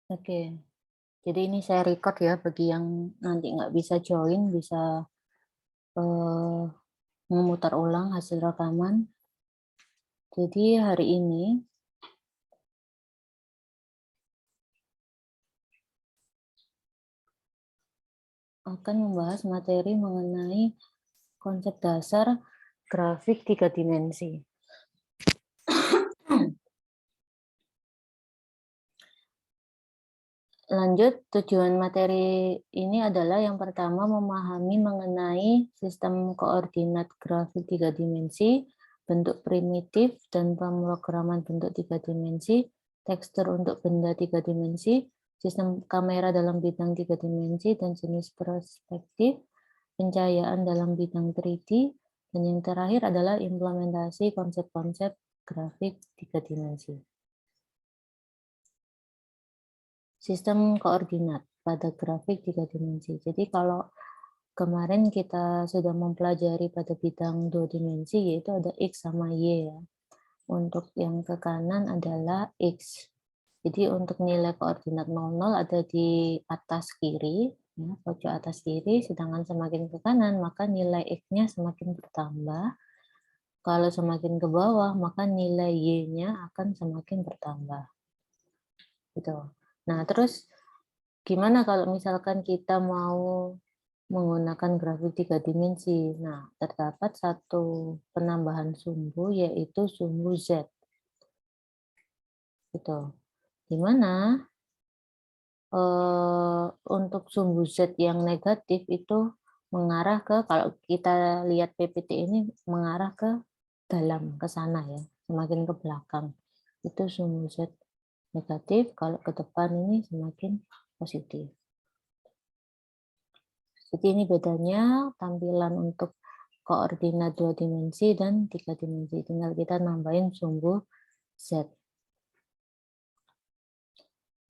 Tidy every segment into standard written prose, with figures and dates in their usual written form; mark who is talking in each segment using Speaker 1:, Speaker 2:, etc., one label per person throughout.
Speaker 1: Oke, jadi ini saya record ya bagi yang nanti nggak bisa join, bisa eh, memutar ulang hasil rekaman. Jadi hari ini akan membahas materi mengenai konsep dasar grafik 3 dimensi. Lanjut, tujuan materi ini adalah yang pertama memahami mengenai sistem koordinat grafik 3 dimensi, bentuk primitif dan pemrograman bentuk 3 dimensi, tekstur untuk benda 3 dimensi, sistem kamera dalam bidang 3 dimensi dan jenis perspektif, pencahayaan dalam bidang 3D, dan yang terakhir adalah implementasi konsep-konsep grafik 3 dimensi. Sistem koordinat pada grafik 3 dimensi. Jadi kalau kemarin kita sudah mempelajari pada bidang 2 dimensi, yaitu ada X sama Y ya. Untuk yang ke kanan adalah X. Jadi untuk nilai koordinat 00 ada di atas kiri, ya, pojok atas kiri, sedangkan semakin ke kanan maka nilai X-nya semakin bertambah. Kalau semakin ke bawah maka nilai Y-nya akan semakin bertambah. Gitu. Nah, terus gimana kalau misalkan kita mau menggunakan grafik 3 dimensi? Nah, terdapat satu penambahan sumbu yaitu sumbu Z. Gitu. Dimana untuk sumbu Z yang negatif itu mengarah ke, kalau kita lihat PPT ini mengarah ke dalam, ke sana ya, semakin ke belakang. Itu sumbu Z negatif, kalau ke depan ini semakin positif. Jadi ini bedanya tampilan untuk koordinat 2 dimensi dan 3 dimensi. Tinggal kita nambahin sumbu Z.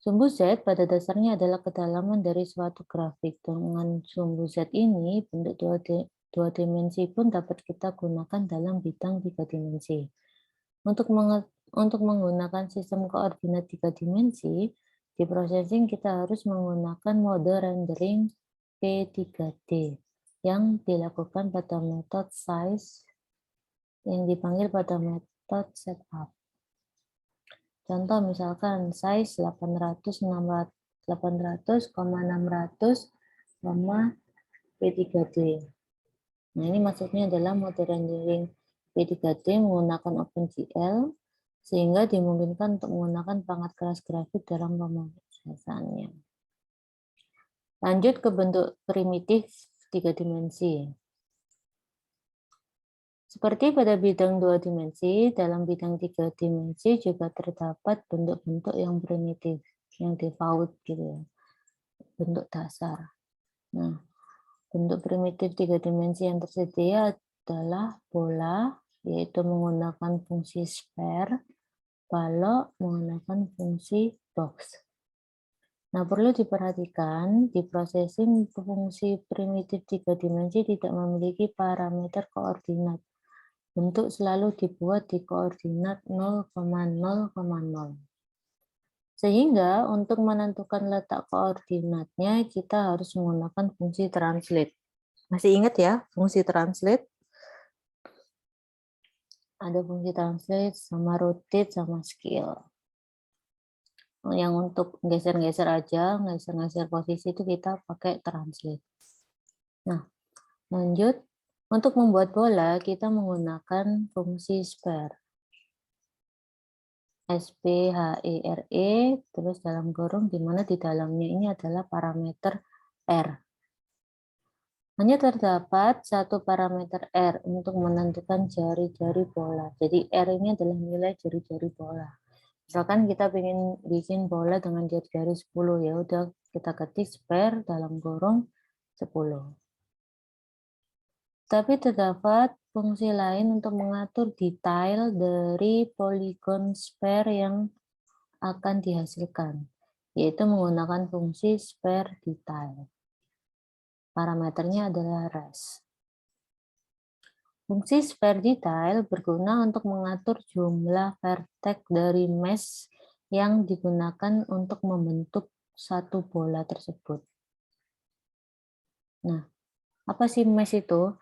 Speaker 1: Sumbu Z pada dasarnya adalah kedalaman dari suatu grafik. Dengan sumbu Z ini, bentuk 2 dimensi pun dapat kita gunakan dalam bidang 3 dimensi. Untuk menggunakan sistem koordinat 3 dimensi, di processing kita harus menggunakan mode rendering P3D yang dilakukan pada metode size yang dipanggil pada metode setup. Contoh misalkan size 800,600, P3D. Nah, ini maksudnya adalah mode rendering P3D menggunakan OpenGL sehingga dimungkinkan untuk menggunakan perangkat keras grafik dalam pemrosesannya. Lanjut ke bentuk primitif 3 dimensi. Seperti pada bidang 2 dimensi, dalam bidang 3 dimensi juga terdapat bentuk-bentuk yang primitif, yang default gitu ya, bentuk dasar. Nah, bentuk primitif 3 dimensi yang tersedia adalah bola, yaitu menggunakan fungsi sphere, balok menggunakan fungsi box. Nah, perlu diperhatikan, di processing fungsi primitif 3 dimensi tidak memiliki parameter koordinat. Bentuk selalu dibuat di koordinat 0,0,0. Sehingga untuk menentukan letak koordinatnya kita harus menggunakan fungsi translate. Masih ingat ya fungsi translate? Ada fungsi translate sama rotate sama scale. Yang untuk geser-geser aja, geser-geser posisi itu kita pakai translate. Nah, lanjut. Untuk membuat bola, kita menggunakan fungsi sphere. SPHERE, terus dalam kurung, di mana di dalamnya ini adalah parameter R. Hanya terdapat satu parameter R untuk menentukan jari-jari bola. Jadi R ini adalah nilai jari-jari bola. Misalkan kita ingin bikin bola dengan jari-jari 10, ya udah kita ketik sphere dalam kurung 10. Tapi terdapat fungsi lain untuk mengatur detail dari poligon sphere yang akan dihasilkan, yaitu menggunakan fungsi sphere detail. Parameternya adalah res. Fungsi sphere detail berguna untuk mengatur jumlah vertex dari mesh yang digunakan untuk membentuk satu bola tersebut. Nah, apa sih mesh itu?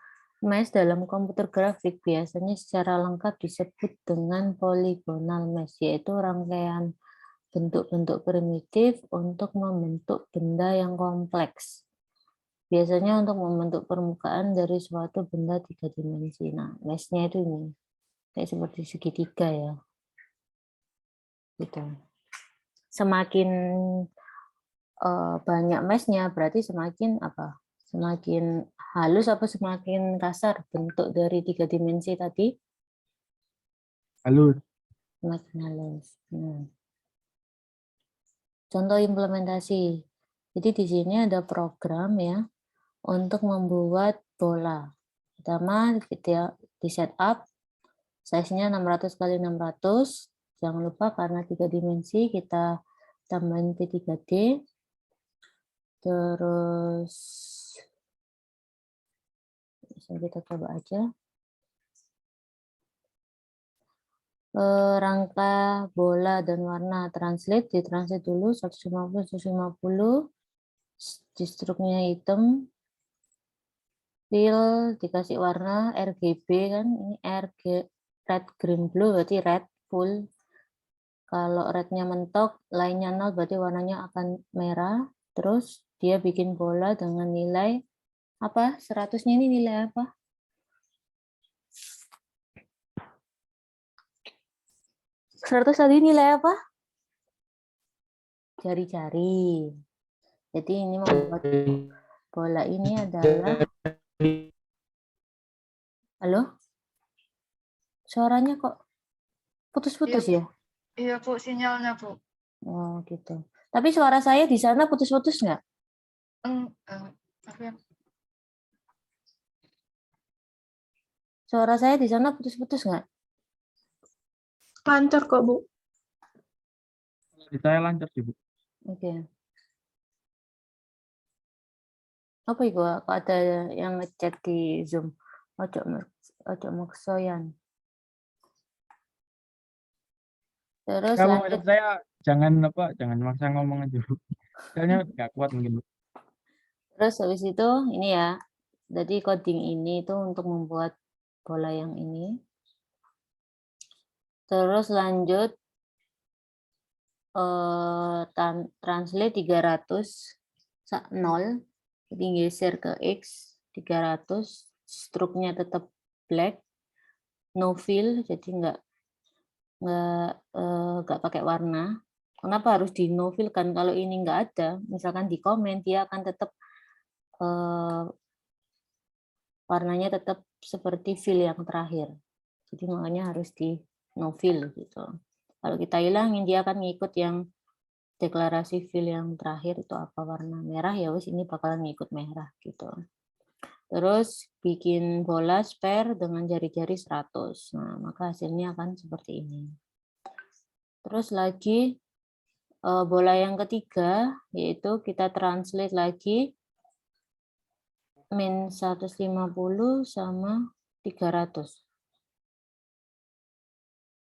Speaker 1: Mesh dalam komputer grafik biasanya secara lengkap disebut dengan polygonal mesh, yaitu rangkaian bentuk-bentuk primitif untuk membentuk benda yang kompleks. Biasanya untuk membentuk permukaan dari suatu benda 3 dimensi. Nah, mesh-nya itu ini, kayak seperti segitiga ya. Gitu. Semakin banyak mesh-nya berarti semakin apa? Semakin halus apa semakin kasar bentuk dari 3 dimensi tadi?
Speaker 2: Halus.
Speaker 1: Semakin halus. Contoh implementasi. Jadi di sini ada program ya untuk membuat bola. Pertama kita di setup size-nya 600 kali 600. Jangan lupa karena 3 dimensi kita tambahin P3D. Terus kita coba aja. Rangka bola dan warna translate, ditranslate dulu 150 150, di struknya hitam, fill dikasih warna RGB kan, ini red green blue berarti red full. Kalau rednya mentok, lainnya 0 berarti warnanya akan merah. Terus dia bikin bola dengan nilai apa? 100-nya ini nilai apa? 100 tadi nilai apa? Jari-jari. Jadi ini membuat bola ini adalah, halo? Suaranya kok
Speaker 3: Iya,
Speaker 1: putus-putus
Speaker 3: Bu.
Speaker 1: ya?
Speaker 3: Iya, Bu, sinyalnya, Bu.
Speaker 1: Oh gitu. Tapi suara saya di sana putus-putus nggak?
Speaker 3: Oke.
Speaker 1: Suara saya di sana putus-putus nggak?
Speaker 4: Lancar kok, Bu.
Speaker 2: Di saya lancar sih, Bu.
Speaker 1: Oke. Apa itu? Kok ada yang ngechat di Zoom? Ojo maksoyan. Terus
Speaker 2: Kamu
Speaker 1: lanjut.
Speaker 2: ngajak saya jangan maksa ngomong aja, Bu. Soalnya nggak kuat mungkin, Bu.
Speaker 1: Terus habis itu ini ya. Jadi coding ini itu untuk membuat bola yang ini. Terus lanjut translate 300 0. Jadi geser ke X 300. Struknya tetap black. No fill, jadi nggak pakai warna. Kenapa harus di no fill kan? Kalau ini nggak ada, misalkan di komen dia akan tetap warnanya tetap seperti fill yang terakhir. Jadi makanya harus di no fill gitu. Kalau kita hilangin dia akan ngikut yang deklarasi fill yang terakhir itu apa warna merah ya wis ini bakalan ngikut merah gitu. Terus bikin bola spare dengan jari-jari 100. Nah, maka hasilnya akan seperti ini. Terus lagi bola yang ketiga yaitu kita translate lagi min 150 sama 300.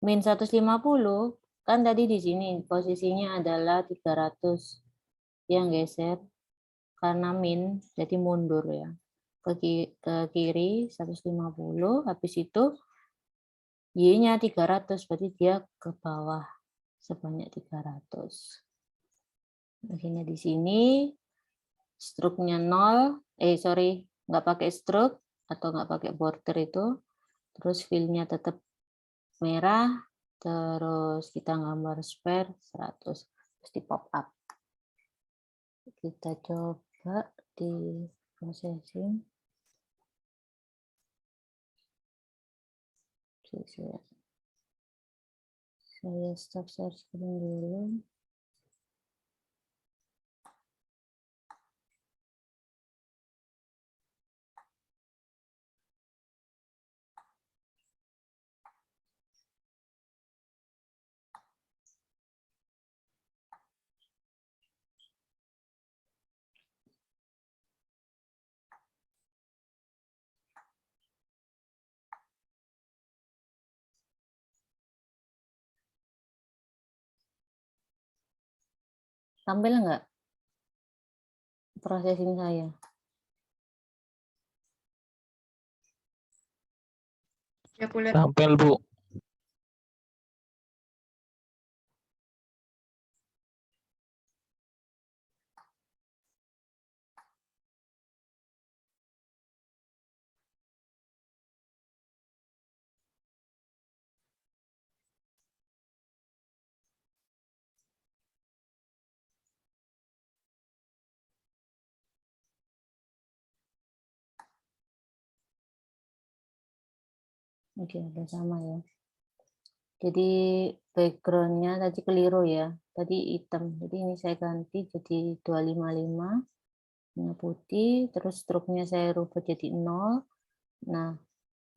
Speaker 1: Min 150 kan tadi di sini posisinya adalah 300 yang geser karena min jadi mundur ya ke kiri 150 habis itu y-nya 300 berarti dia ke bawah sebanyak 300. Akhirnya di sini struknya 0 nggak pakai struk atau nggak pakai border itu terus fill-nya tetap merah terus kita gambar spare 100 terus di pop up. Kita coba di processing. Saya stop share screen dulu. Tampil nggak processing saya?
Speaker 3: Ya aku lihat.
Speaker 4: Tampil, Bu.
Speaker 1: Oke, udah sama ya. Jadi backgroundnya tadi keliru ya. Tadi hitam. Jadi ini saya ganti jadi 255. Ini putih. Terus struknya saya rubah jadi 0. Nah,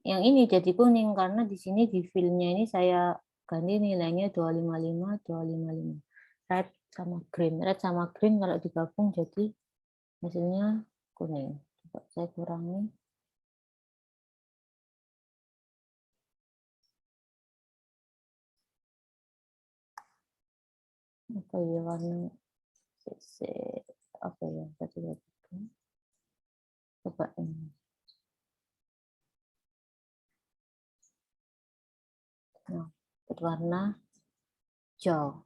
Speaker 1: yang ini jadi kuning karena di sini di filenya ini saya ganti nilainya 255, 255. Red sama green. Red sama green kalau digabung jadi hasilnya kuning. Coba saya kurangi. Apa ya warna CC? Apa ya tadi? Coba ini. Nah, berwarna hijau.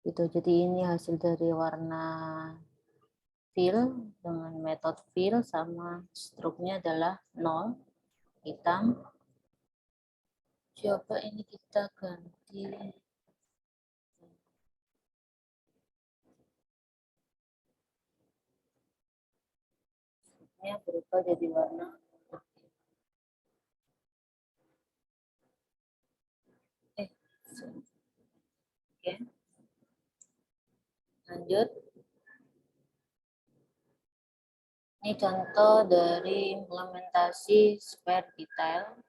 Speaker 1: Itu jadi ini hasil dari warna fill dengan metode fill sama struknya adalah 0 hitam. Coba ini kita ganti struknya berubah jadi warna oke. Lanjut. Ini contoh dari implementasi spare detail.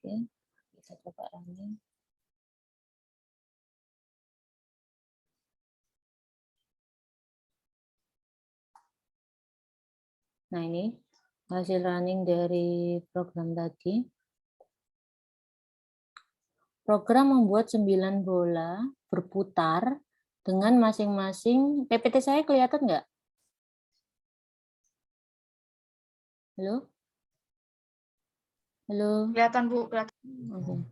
Speaker 1: Oke, kita coba running. Nah, ini hasil running dari program tadi. Program membuat 9 bola berputar dengan masing-masing. PPT saya kelihatan nggak? Halo? Halo?
Speaker 3: Kelihatan Bu, kelihatan.
Speaker 1: Oke.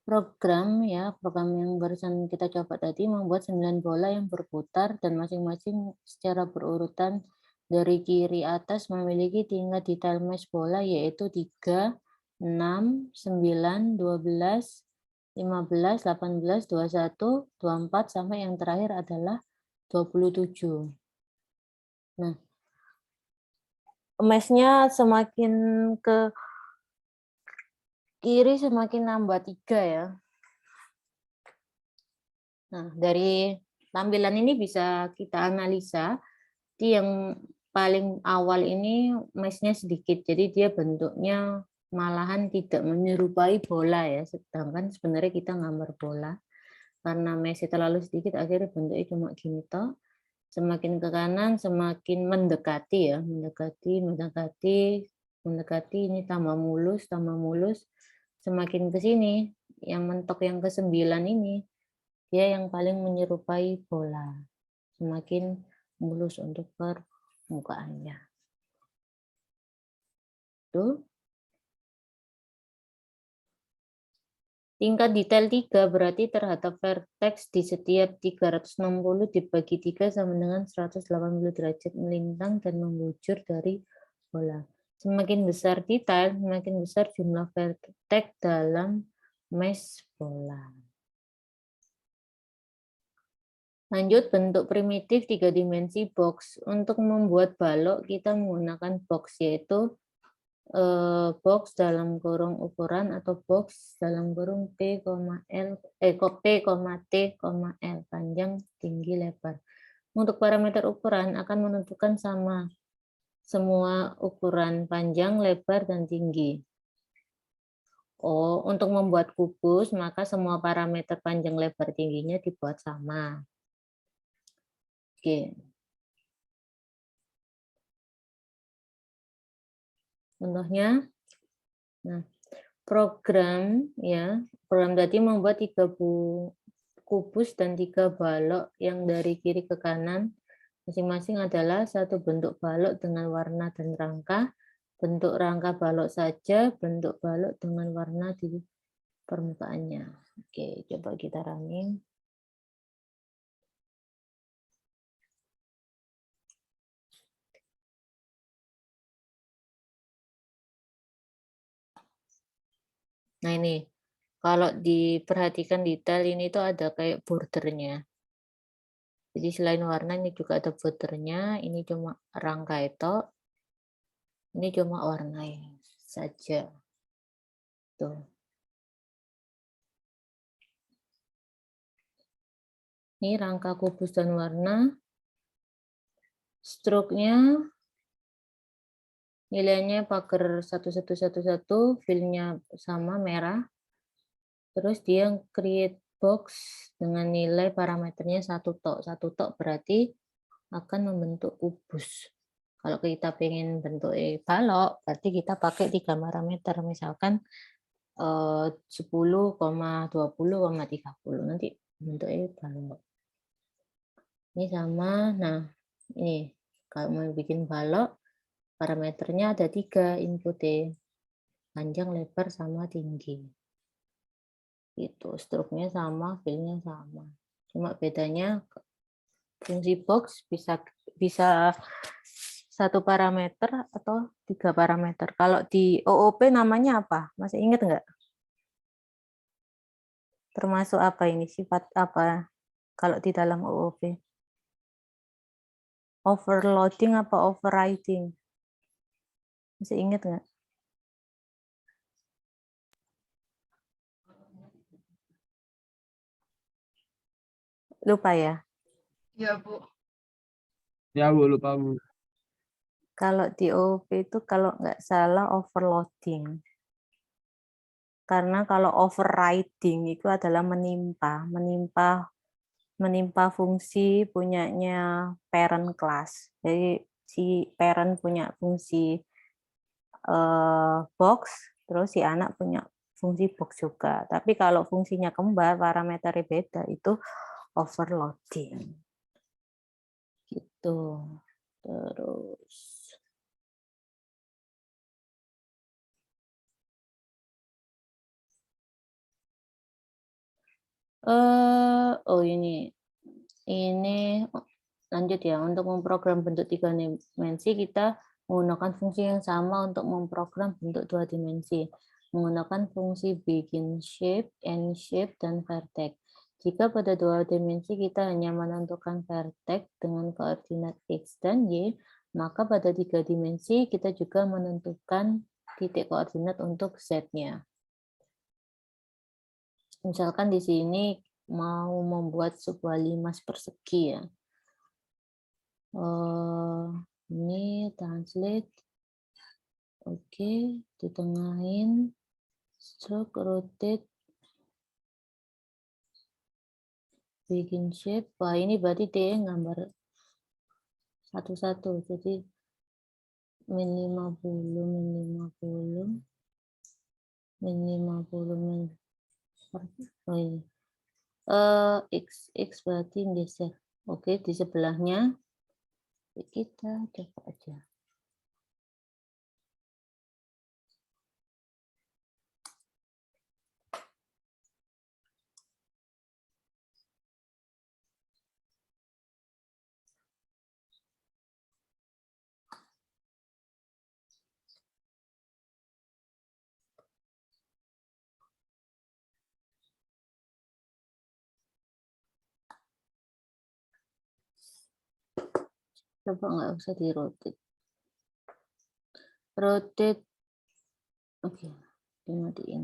Speaker 1: Program yang barusan kita coba tadi membuat 9 bola yang berputar dan masing-masing secara berurutan dari kiri atas memiliki tingkat detail mesh bola yaitu 3, 6, 9, 12, 15, 18, 21, 24 sampai yang terakhir adalah 27. Nah, mesh-nya semakin ke kiri semakin nambah 3 ya. Nah, dari tampilan ini bisa kita analisa. Di yang paling awal ini mesh-nya sedikit, jadi dia bentuknya malahan tidak menyerupai bola ya, sedangkan sebenarnya kita gambar bola. Karena mesh terlalu sedikit, akhirnya bentuknya cuma gini toh. Semakin ke kanan, semakin mendekati ya, mendekati, ini tambah mulus, semakin ke sini, yang mentok yang ke-9 ini, dia yang paling menyerupai bola. Semakin mulus untuk permukaannya. Tuh. Tingkat detail 3 berarti terhadap vertex di setiap 360 dibagi 3 sama dengan 180 derajat melintang dan membujur dari bola. Semakin besar detail, semakin besar jumlah vertex dalam mesh bola. Lanjut, bentuk primitif 3 dimensi box. Untuk membuat balok, kita menggunakan box, yaitu box dalam kurung ukuran atau box dalam kurung P, T, L, panjang, tinggi, lebar. Untuk parameter ukuran akan menentukan sama semua ukuran panjang, lebar, dan tinggi. Untuk membuat kubus, maka semua parameter panjang, lebar, tingginya dibuat sama. Oke. Contohnya, nah, program ya, program tadi membuat 3 kubus dan 3 balok yang dari kiri ke kanan masing-masing adalah satu bentuk balok dengan warna dan rangka, bentuk rangka balok saja, bentuk balok dengan warna di permukaannya. Oke, coba kita running. Nah ini, kalau diperhatikan detail ini tuh ada kayak bordernya. Jadi selain warna ini juga ada bordernya, ini cuma rangka itu, ini cuma warna saja. Tuh. Ini rangka kubus dan warna. Stroke-nya nilainya pagar 1111, fill-nya sama merah. Terus dia create box dengan nilai parameternya 1 tok. 1 tok berarti akan membentuk kubus. Kalau kita pengen bentuk balok, berarti kita pakai 3 parameter. Misalkan 10,20,30 nanti bentuknya balok. Ini sama. Nah, ini kalau mau bikin balok, parameternya ada 3 inputnya. Panjang, lebar, sama tinggi. Itu stroke-nya sama, fill-nya sama. Cuma bedanya fungsi box bisa 1 parameter atau 3 parameter. Kalau di OOP namanya apa? Masih ingat nggak? Termasuk apa ini? Sifat apa kalau di dalam OOP? Overloading apa overriding? Masih ingat nggak? Lupa ya?
Speaker 3: Ya, Bu.
Speaker 2: Ya Bu, lupa Bu.
Speaker 1: Kalau di OOP itu kalau nggak salah overloading. Karena kalau overriding itu adalah menimpa fungsi punyanya parent class. Jadi si parent punya fungsi box, terus si anak punya fungsi box juga. Tapi kalau fungsinya kembar, parameternya beda, itu overloading. Gitu. Terus oh ini lanjut ya. Untuk memprogram bentuk 3 dimensi kita menggunakan fungsi yang sama untuk memprogram bentuk 2 dimensi, menggunakan fungsi begin shape, end shape, dan vertex. Jika pada 2 dimensi kita hanya menentukan vertex dengan koordinat x dan y, maka pada 3 dimensi kita juga menentukan titik koordinat untuk z-nya. Misalkan di sini mau membuat sebuah limas persegi ya. Ini translate. Oke, ditengahin. Stroke, rotate. Bikin shape. Wah, ini berarti dia gambar satu-satu. Jadi min 50, min 50. Min 50, min. Oh ini. X berarti geser. Oke, di sebelahnya kita coba aja. Coba nggak usah di rotate. Rotate. Oke, dimatiin.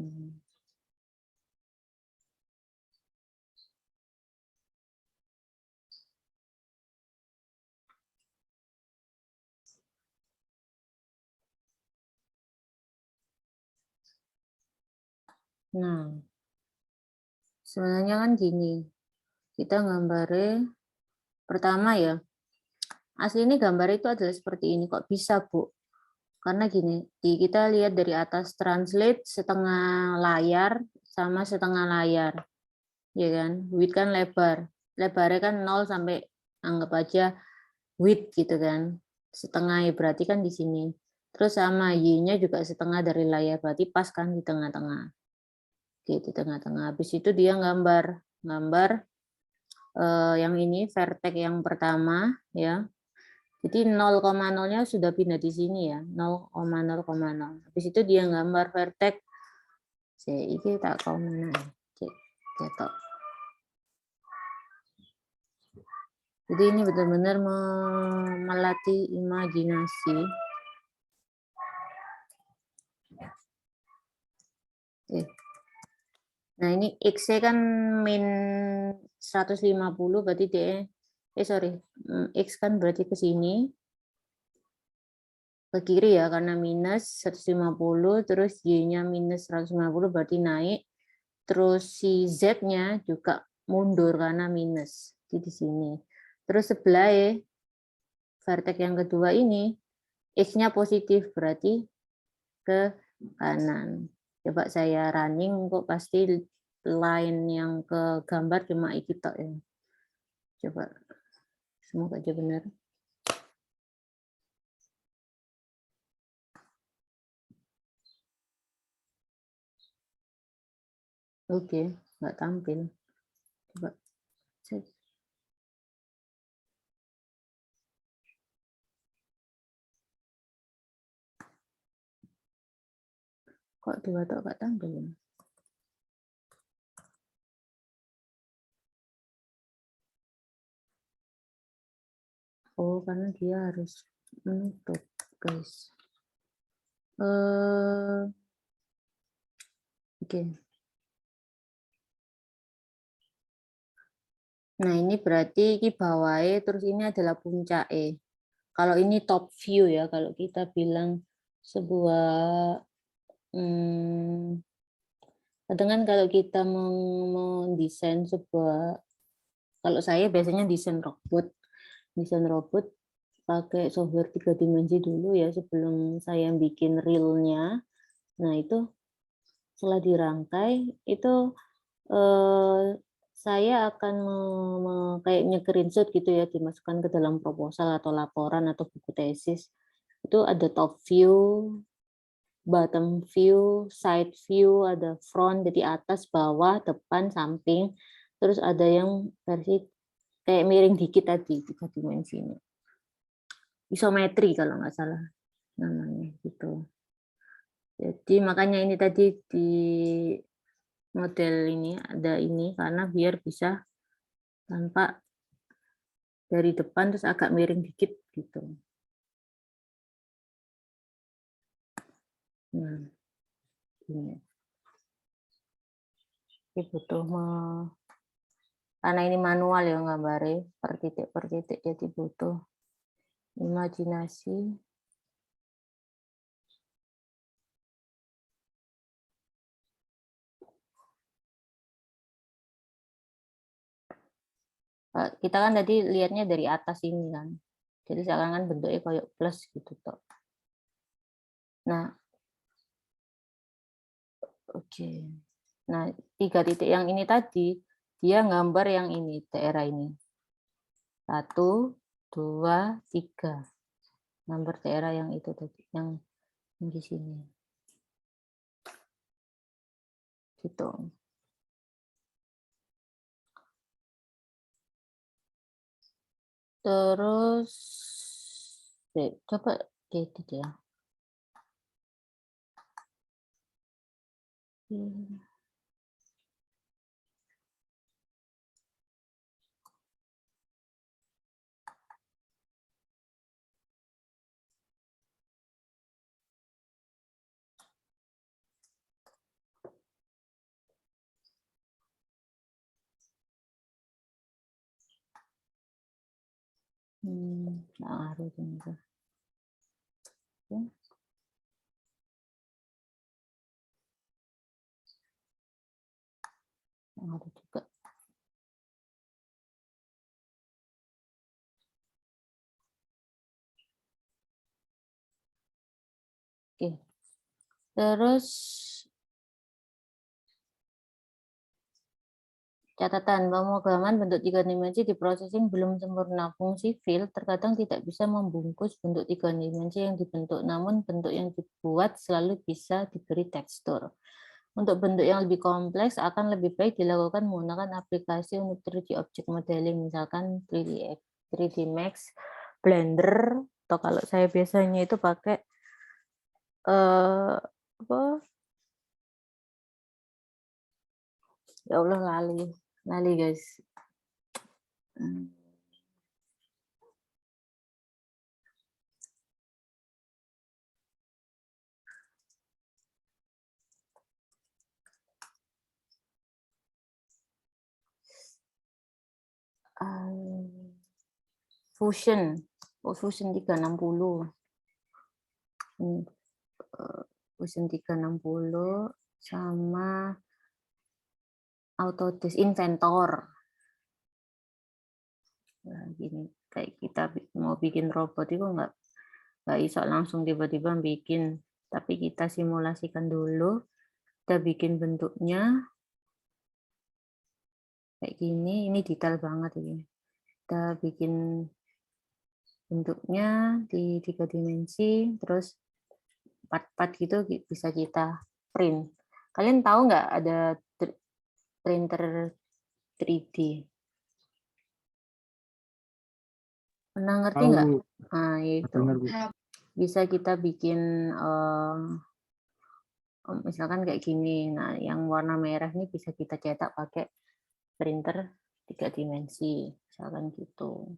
Speaker 1: Nah, sebenarnya kan gini, kita gambarnya pertama ya, asli ini gambar itu adalah seperti ini, kok bisa Bu? Karena gini, kita lihat dari atas translate setengah layar sama setengah layar. Ya kan? Width kan lebar. Lebarnya kan 0 sampai anggap aja width gitu kan. Setengah ya berarti kan di sini. Terus sama Y-nya juga setengah dari layar, berarti pas kan di tengah-tengah. Oke, di tengah-tengah. Habis itu dia gambar yang ini vertex yang pertama ya. Jadi 0,0-nya sudah pindah di sini ya, 0,0,0. Habis itu dia gambar vertex. Iki tak kau mana? Cetok. Jadi ini benar-benar melatih imajinasi. Nah ini X-nya kan min 150, berarti dia, X kan berarti ke sini, ke kiri ya, karena minus 150, terus Y-nya minus 150, berarti naik, terus si Z-nya juga mundur karena minus, di sini. Terus sebelah ya, vertex yang kedua ini, X-nya positif, berarti ke kanan. Coba saya running, kok pasti line yang ke gambar cuma iki tok ya. Coba, semoga aja benar. Oke, nggak tampil. Coba. Kok tiba-tiba nggak tampil ya? Oh, karena dia harus menutup, guys. Oke. Nah, ini berarti ini bawahnya, terus ini adalah puncaknya. Kalau ini top view ya, kalau kita bilang sebuah kadang kan kalau kita mendesain sebuah, kalau saya biasanya desain robot pakai software 3 dimensi dulu ya sebelum saya bikin realnya. Nah itu setelah dirangkai itu saya akan kayak nge-screenshot gitu ya, dimasukkan ke dalam proposal atau laporan atau buku tesis. Itu ada top view, bottom view, side view, ada front, jadi atas, bawah, depan, samping, terus ada yang versi kayak miring dikit tadi, 3 dimensi ini. Isometri kalau nggak salah namanya gitu. Jadi makanya ini tadi di model ini ada ini karena biar bisa tanpa dari depan terus agak miring dikit gitu. Nah, ini. Ini butuh karena ini manual ya gambarnya per titik jadi butuh imajinasi. Kita kan tadi lihatnya dari atas ini kan. Jadi seakan-akan bentuknya kayak plus gitu toh. Nah, oke. Nah, 3 titik yang ini tadi dia gambar yang ini, daerah ini. 1, 2, 3. Gambar daerah yang itu tadi, yang di sini. Gitu. Terus coba edit ya. Nah, harus ini. Ada juga. Terus catatan, pemrograman bentuk 3 dimensi di processing belum sempurna. Fungsi fill terkadang tidak bisa membungkus bentuk 3 dimensi yang dibentuk, namun bentuk yang dibuat selalu bisa diberi tekstur. Untuk bentuk yang lebih kompleks akan lebih baik dilakukan menggunakan aplikasi untuk 3D Object Modeling, misalkan 3D Max, Blender, atau kalau saya biasanya itu pakai apa? Ya Allah, lali guys. Fusion, Fusion 360. Fusion 360 sama Autodesk Inventor. Nah, gini, kayak kita mau bikin robot itu nggak bisa langsung tiba-tiba bikin, tapi kita simulasikan dulu, kita bikin bentuknya kayak gini. Ini detail banget ini. Kita bikin bentuknya di 3 dimensi, terus part-part gitu bisa kita print. Kalian tahu nggak ada printer 3D? Pernah ngerti nggak?
Speaker 2: Bu.
Speaker 1: Nah, itu
Speaker 2: Benar, Bu.
Speaker 1: bisa kita bikin misalkan kayak gini. Nah, yang warna merah ini bisa kita cetak pakai printer 3 dimensi, misalkan gitu.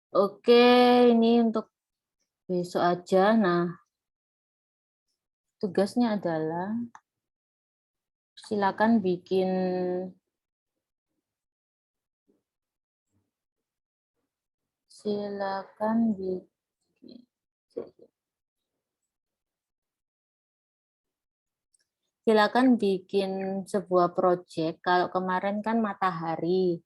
Speaker 1: Oke, ini untuk besok aja. Nah, tugasnya adalah silakan bikin sebuah proyek. Kalau kemarin kan matahari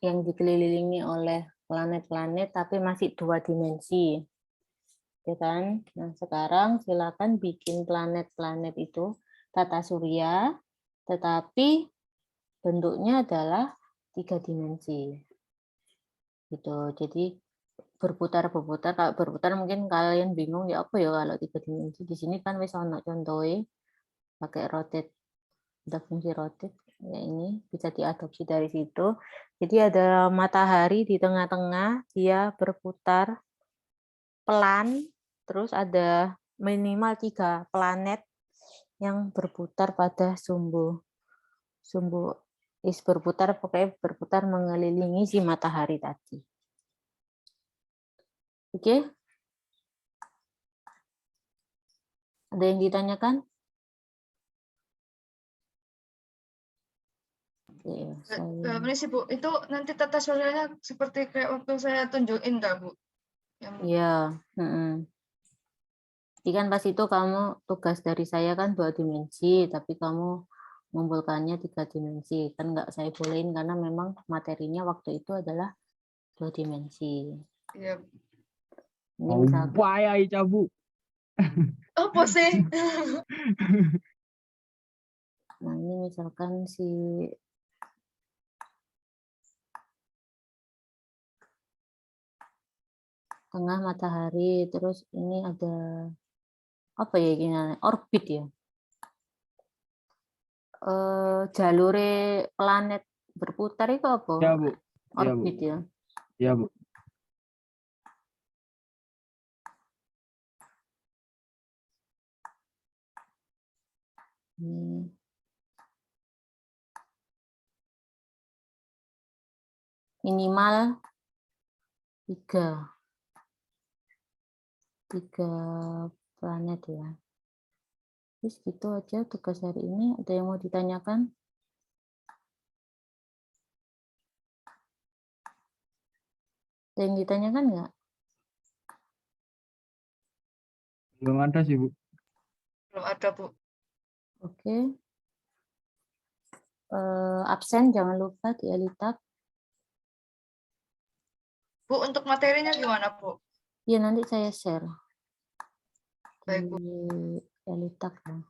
Speaker 1: yang dikelilingi oleh planet-planet tapi masih 2 dimensi. Ya kan? Nah, sekarang silakan bikin planet-planet itu tata surya, tetapi bentuknya adalah 3 dimensi. Gitu. Jadi berputar-berputar. Kalau berputar mungkin kalian bingung ya apa ya kalau 3 dimensi. Di sini kan wis ono contohnya pakai rotate, ada fungsi rotate. Ya, ini bisa diadopsi dari situ. Jadi ada matahari di tengah-tengah, dia berputar pelan, terus ada minimal 3 planet yang berputar pada sumbu berputar, pokoknya berputar mengelilingi si matahari tadi. Oke? Ada yang ditanyakan? Oke,
Speaker 3: Ini sih Bu, itu nanti tata suryanya seperti kayak waktu saya tunjukin nggak Bu?
Speaker 1: Iya. Jadi kan pas itu kamu tugas dari saya kan 2 dimensi, tapi kamu mengumpulkannya 3 dimensi. Kan nggak saya bolehin karena memang materinya waktu itu adalah 2 dimensi.
Speaker 3: Iya.
Speaker 1: Ini misalkan,
Speaker 2: Wah, Bu.
Speaker 3: Apa sih?
Speaker 1: nah ini misalkan si tengah matahari, terus ini ada apa ya ini orbit ya. Jalur planet berputar itu apa?
Speaker 2: Ya, Bu. Ya, Bu.
Speaker 1: Orbit ya.
Speaker 2: Ya, Bu. Minimal 3 planet ya. Terus gitu aja tugas hari ini. Ada yang mau ditanyakan? Ada yang ditanyakan nggak? Belum ada sih, Bu.
Speaker 3: Belum ada Bu.
Speaker 1: Oke. Absen jangan lupa di Elitab.
Speaker 3: Bu, untuk materinya gimana Bu?
Speaker 1: Ya nanti saya share.
Speaker 3: Baik, Bu.
Speaker 1: di Elitak ya.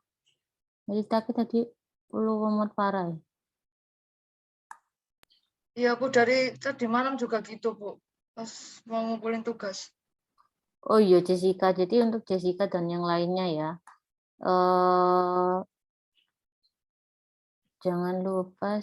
Speaker 1: Elitak tadi perlu komod parah ya.
Speaker 3: Iya, Bu, dari tadi malam juga gitu, Bu. Pas mau ngumpulin tugas.
Speaker 1: Oh iya Jessica, jadi untuk Jessica dan yang lainnya ya, jangan lupa